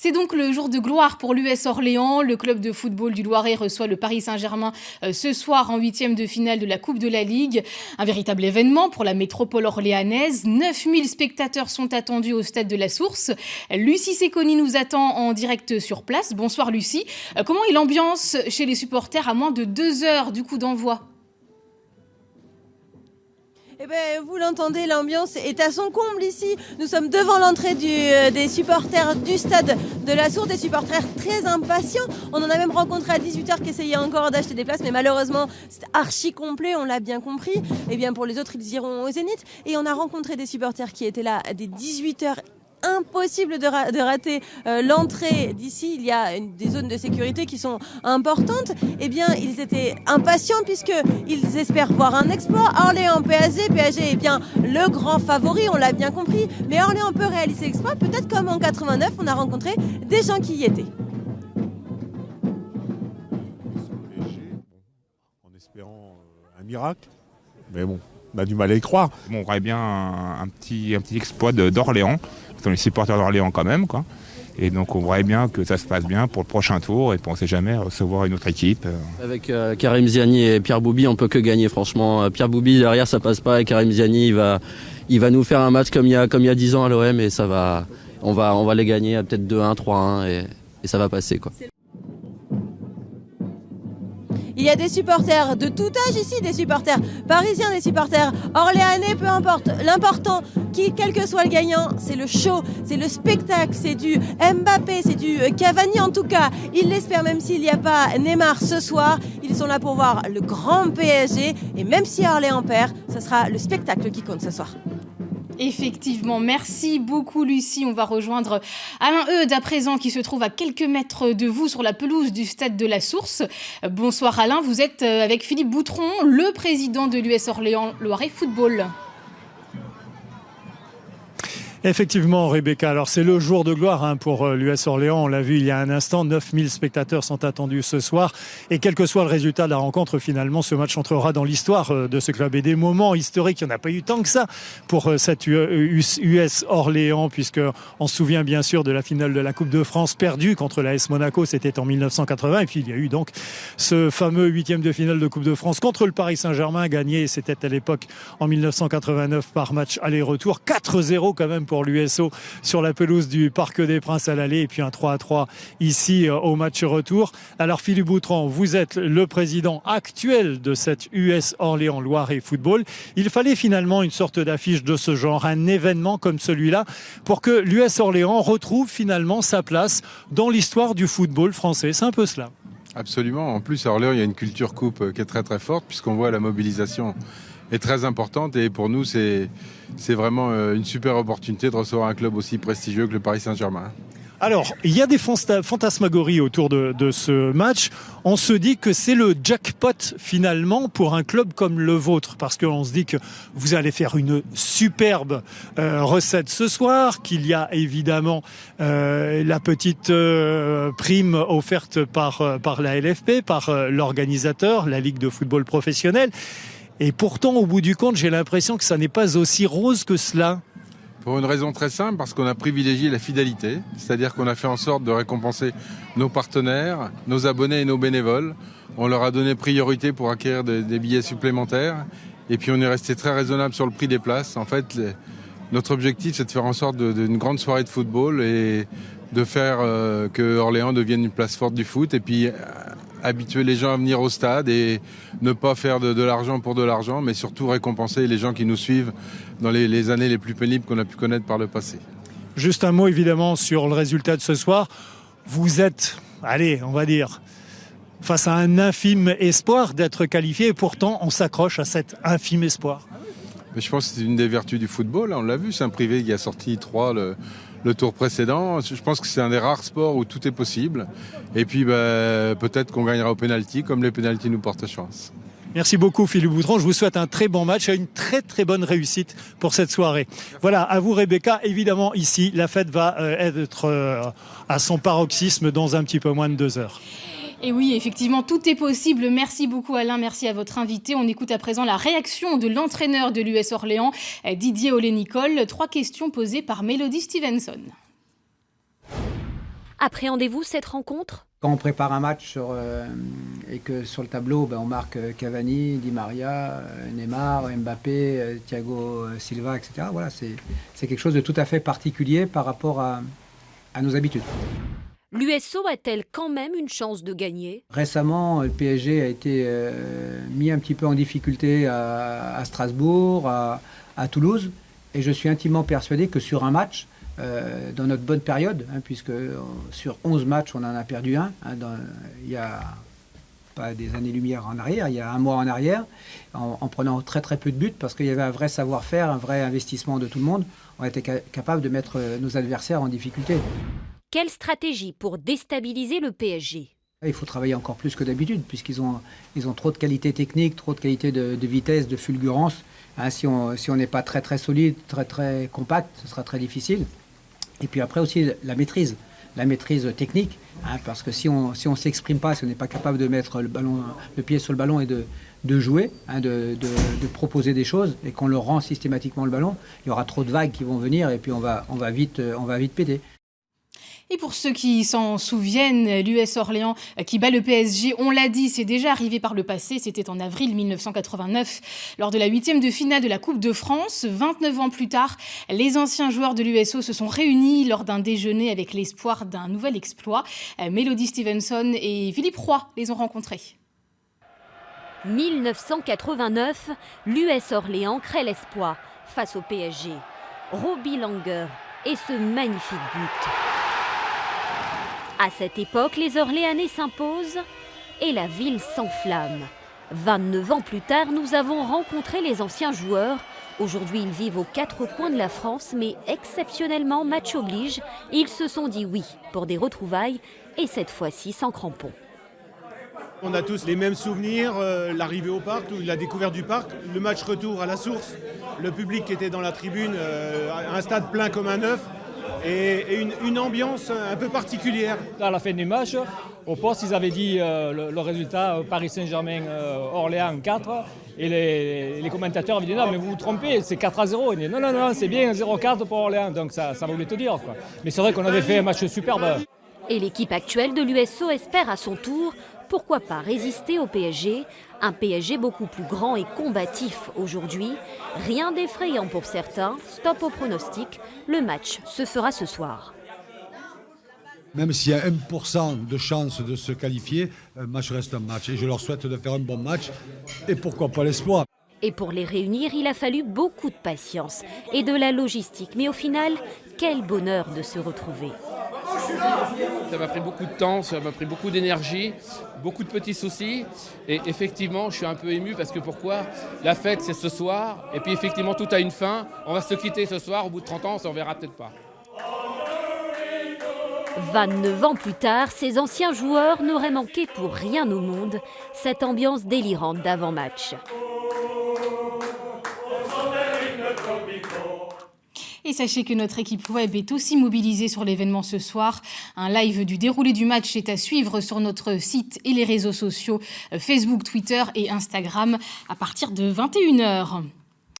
C'est donc le jour de gloire pour l'US Orléans. Le club de football du Loiret reçoit le Paris Saint-Germain ce soir en 8e de finale de la Coupe de la Ligue. Un véritable événement pour la métropole orléanaise. 9000 spectateurs sont attendus au stade de la Source. Lucie Secconi nous attend en direct sur place. Bonsoir Lucie. Comment est l'ambiance chez les supporters à moins de 2 heures du coup d'envoi ? Eh bien, vous l'entendez, l'ambiance est à son comble ici. Nous sommes devant l'entrée des supporters du stade de la Source, des supporters très impatients. On en a même rencontré à 18h qui essayaient encore d'acheter des places, mais malheureusement, c'est archi complet, on l'a bien compris. Eh bien, pour les autres, ils iront au Zénith. Et on a rencontré des supporters qui étaient là dès 18h. Impossible de rater l'entrée d'ici. Il y a des zones de sécurité qui sont importantes. Eh bien, ils étaient impatients puisqu'ils espèrent voir un exploit. Orléans, PSG est bien le grand favori, on l'a bien compris. Mais Orléans peut réaliser l'exploit. Peut-être comme en 89, on a rencontré des gens qui y étaient. En espérant un miracle. Mais bon, on a du mal à y croire. On aurait bien un petit exploit d'Orléans. Ce sont les supporters d'Orléans quand même, quoi. Et donc on voudrait bien que ça se passe bien pour le prochain tour et on ne sait jamais recevoir une autre équipe. Avec Karim Ziani et Pierre Boubi, on peut que gagner franchement. Pierre Boubi derrière ça passe pas et Karim Ziani il va nous faire un match comme il y a 10 ans à l'OM et ça va on va les gagner à peut-être 2-1, 3-1 et ça va passer quoi. Il y a des supporters de tout âge ici, des supporters parisiens, des supporters orléanais, peu importe. L'important, quel que soit le gagnant, c'est le show, c'est le spectacle, c'est du Mbappé, c'est du Cavani en tout cas. Ils l'espèrent même s'il n'y a pas Neymar ce soir. Ils sont là pour voir le grand PSG. Et même si Orléans perd, ce sera le spectacle qui compte ce soir. Effectivement, merci beaucoup Lucie. On va rejoindre Alain Eudes à présent qui se trouve à quelques mètres de vous sur la pelouse du stade de la Source. Bonsoir Alain, vous êtes avec Philippe Boutron, le président de l'US Orléans Loiret Football. Effectivement, Rebecca. Alors, c'est le jour de gloire pour l'US Orléans. On l'a vu il y a un instant. 9000 spectateurs sont attendus ce soir. Et quel que soit le résultat de la rencontre, finalement, ce match entrera dans l'histoire de ce club. Et des moments historiques, il n'y en a pas eu tant que ça pour cette US Orléans, puisqu'on se souvient bien sûr de la finale de la Coupe de France perdue contre l'AS Monaco. C'était en 1980. Et puis, il y a eu donc ce fameux 8e de finale de Coupe de France contre le Paris Saint-Germain, gagné, c'était à l'époque en 1989 par match aller-retour. 4-0 quand même pour l'USO sur la pelouse du Parc des Princes à l'aller et puis un 3-3 ici au match retour. Alors Philippe Boutron, vous êtes le président actuel de cette US Orléans Loiret Football. Il fallait finalement une sorte d'affiche de ce genre, un événement comme celui-là pour que l'US Orléans retrouve finalement sa place dans l'histoire du football français. C'est un peu cela. Absolument. En plus, à Orléans, il y a une culture coupe qui est très très forte puisqu'on voit la mobilisation est très importante et pour nous c'est vraiment une super opportunité de recevoir un club aussi prestigieux que le Paris Saint-Germain. Alors, il y a des fantasmagories autour de ce match. On se dit que c'est le jackpot finalement pour un club comme le vôtre parce qu'on se dit que vous allez faire une superbe recette ce soir, qu'il y a évidemment la petite prime offerte par la LFP, par l'organisateur, la Ligue de football professionnel. Et pourtant, au bout du compte, j'ai l'impression que ça n'est pas aussi rose que cela. Pour une raison très simple, parce qu'on a privilégié la fidélité, c'est-à-dire qu'on a fait en sorte de récompenser nos partenaires, nos abonnés et nos bénévoles. On leur a donné priorité pour acquérir des billets supplémentaires. Et puis on est resté très raisonnable sur le prix des places. En fait, notre objectif, c'est de faire en sorte d'une grande soirée de football et de faire que Orléans devienne une place forte du foot. Et puis habituer les gens à venir au stade et ne pas faire de l'argent pour de l'argent, mais surtout récompenser les gens qui nous suivent dans les années les plus pénibles qu'on a pu connaître par le passé. Juste un mot évidemment sur le résultat de ce soir. Vous êtes, on va dire, face à un infime espoir d'être qualifié et pourtant on s'accroche à cet infime espoir. Mais je pense que c'est une des vertus du football. On l'a vu, Saint-Privé qui a sorti 3 le tour précédent. Je pense que c'est un des rares sports où tout est possible. Et puis peut-être qu'on gagnera au pénalty, comme les pénaltys nous portent chance. Merci beaucoup Philippe Boutron, je vous souhaite un très bon match et une très très bonne réussite pour cette soirée. Voilà, à vous Rebecca, évidemment ici la fête va être à son paroxysme dans un petit peu moins de 2 heures. Et oui, effectivement, tout est possible. Merci beaucoup Alain, merci à votre invité. On écoute à présent la réaction de l'entraîneur de l'US Orléans, Didier Olé-Nicole. 3 questions posées par Mélodie Stevenson. Appréhendez-vous cette rencontre ? Quand on prépare un match et que sur le tableau, on marque Cavani, Di Maria, Neymar, Mbappé, Thiago Silva, etc. Voilà, c'est quelque chose de tout à fait particulier par rapport à nos habitudes. L'USO a-t-elle quand même une chance de gagner ? Récemment, le PSG a été mis un petit peu en difficulté à Strasbourg, à Toulouse. Et je suis intimement persuadé que sur un match, dans notre bonne période, puisque sur 11 matchs, on en a perdu un, il y a pas des années-lumière en arrière, il y a un mois en arrière, en prenant très très peu de buts, parce qu'il y avait un vrai savoir-faire, un vrai investissement de tout le monde, on était capable de mettre nos adversaires en difficulté. Quelle stratégie pour déstabiliser le PSG ? Il faut travailler encore plus que d'habitude, puisqu'ils ont trop de qualité technique, trop de qualité de vitesse, de fulgurance. Si on n'est pas très très solide, très très compact, ce sera très difficile. Et puis après aussi la maîtrise technique, parce que si on s'exprime pas, si on n'est pas capable de mettre le pied sur le ballon et de jouer, de proposer des choses, et qu'on leur rend systématiquement le ballon, il y aura trop de vagues qui vont venir et puis on va vite péter. Et pour ceux qui s'en souviennent, l'US Orléans qui bat le PSG, on l'a dit, c'est déjà arrivé par le passé. C'était en avril 1989, lors de la 8e de finale de la Coupe de France. 29 ans plus tard, les anciens joueurs de l'USO se sont réunis lors d'un déjeuner avec l'espoir d'un nouvel exploit. Mélodie Stevenson et Philippe Roy les ont rencontrés. 1989, l'US Orléans crée l'espoir face au PSG. Robbie Langer et ce magnifique but. À cette époque, les Orléanais s'imposent et la ville s'enflamme. 29 ans plus tard, nous avons rencontré les anciens joueurs. Aujourd'hui, ils vivent aux 4 coins de la France, mais exceptionnellement, match oblige, ils se sont dit oui pour des retrouvailles, et cette fois-ci sans crampons. On a tous les mêmes souvenirs, l'arrivée au parc, la découverte du parc, le match retour à la source, le public qui était dans la tribune, un stade plein comme un œuf. Et une ambiance un peu particulière. À la fin du match, au poste, ils avaient dit le résultat Paris Saint-Germain, Orléans 4. Et les commentateurs avaient dit non, mais vous vous trompez, c'est 4-0. Ils disaient non, c'est bien 0-4 pour Orléans. Donc ça voulait tout dire, quoi. Mais c'est vrai qu'on avait fait un match superbe. Et l'équipe actuelle de l'USO espère à son tour, pourquoi pas résister au PSG, un PSG beaucoup plus grand et combatif aujourd'hui. Rien d'effrayant pour certains, stop au pronostic, le match se fera ce soir. Même s'il y a 1% de chance de se qualifier, un match reste un match. Et je leur souhaite de faire un bon match et pourquoi pas l'espoir. Et pour les réunir, il a fallu beaucoup de patience et de la logistique. Mais au final, quel bonheur de se retrouver. Ça m'a pris beaucoup de temps, ça m'a pris beaucoup d'énergie, beaucoup de petits soucis. Et effectivement, je suis un peu ému parce que pourquoi ? La fête, c'est ce soir. Et puis effectivement, tout a une fin. On va se quitter ce soir. Au bout de 30 ans, on ne verra peut-être pas. 29 ans plus tard, ces anciens joueurs n'auraient manqué pour rien au monde cette ambiance délirante d'avant-match. Et sachez que notre équipe web est aussi mobilisée sur l'événement ce soir. Un live du déroulé du match est à suivre sur notre site et les réseaux sociaux Facebook, Twitter et Instagram à partir de 21h.